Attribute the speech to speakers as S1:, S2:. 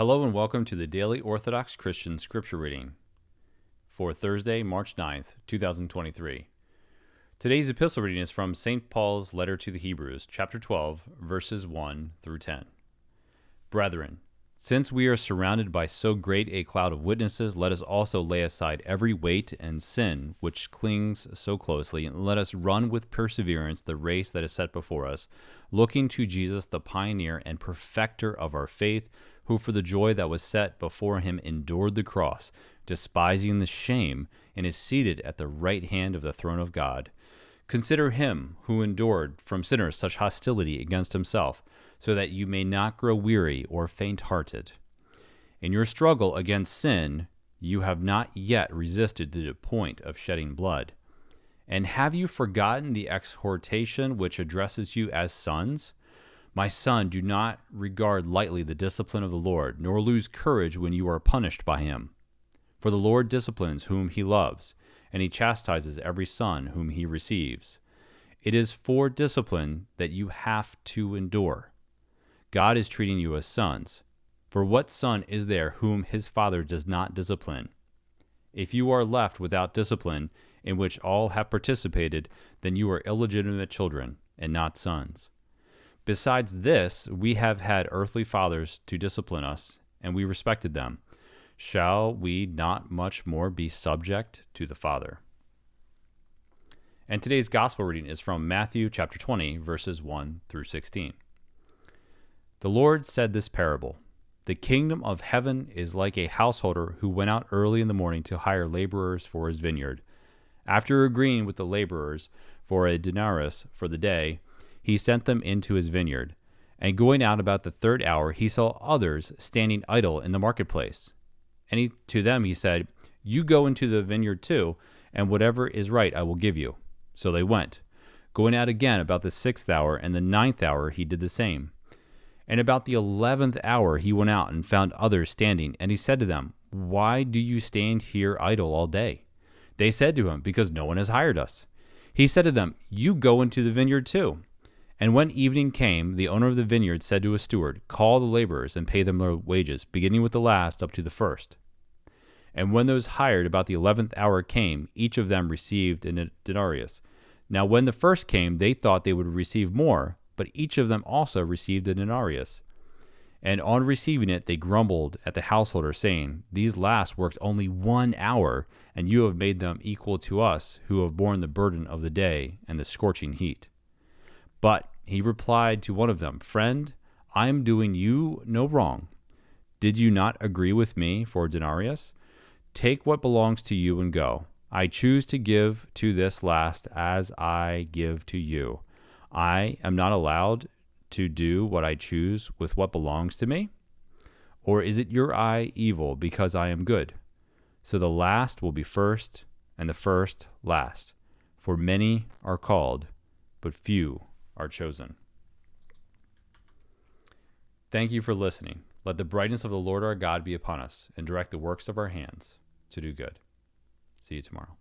S1: Hello and welcome to the Daily Orthodox Christian Scripture Reading for Thursday, March 9th, 2023. Today's epistle reading is from St. Paul's letter to the Hebrews, chapter 12, verses 1 through 10. Brethren, since we are surrounded by so great a cloud of witnesses, let us also lay aside every weight and sin which clings so closely, and let us run with perseverance the race that is set before us, looking to Jesus, the pioneer and perfecter of our faith, who for the joy that was set before him endured the cross, despising the shame, and is seated at the right hand of the throne of God. Consider him who endured from sinners such hostility against himself, so that you may not grow weary or faint-hearted. In your struggle against sin, you have not yet resisted to the point of shedding blood. And have you forgotten the exhortation which addresses you as sons? My son, do not regard lightly the discipline of the Lord, nor lose courage when you are punished by him. For the Lord disciplines whom he loves, and he chastises every son whom he receives. It is for discipline that you have to endure. God is treating you as sons. For what son is there whom his father does not discipline? If you are left without discipline, in which all have participated, then you are illegitimate children, and not sons. Besides this, we have had earthly fathers to discipline us, and we respected them. Shall we not much more be subject to the Father? And today's gospel reading is from Matthew chapter 20, verses 1 through 16. The Lord said this parable: The kingdom of heaven is like a householder who went out early in the morning to hire laborers for his vineyard. After agreeing with the laborers for a denarius for the day, he sent them into his vineyard. And going out about the third hour, he saw others standing idle in the marketplace. And to them he said, You go into the vineyard too, and whatever is right I will give you. So they went. Going out again about the 6th hour and the 9th hour, he did the same. And about the 11th hour he went out and found others standing, and he said to them, Why do you stand here idle all day? They said to him, Because no one has hired us. He said to them, You go into the vineyard too. And when evening came, the owner of the vineyard said to his steward, Call the laborers and pay them their wages, beginning with the last up to the first. And when those hired about the 11th hour came, each of them received a denarius. Now when the first came, they thought they would receive more, but each of them also received a denarius. And on receiving it, they grumbled at the householder, saying, These last worked only 1 hour, and you have made them equal to us, who have borne the burden of the day and the scorching heat. But he replied to one of them, Friend, I am doing you no wrong. Did you not agree with me for a denarius? Take what belongs to you and go. I choose to give to this last as I give to you. I am not allowed to do what I choose with what belongs to me? Or is it your eye evil because I am good? So the last will be first, and the first last. For many are called, but few are chosen. Thank you for listening. Let the brightness of the Lord our God be upon us, and direct the works of our hands to do good. See you tomorrow.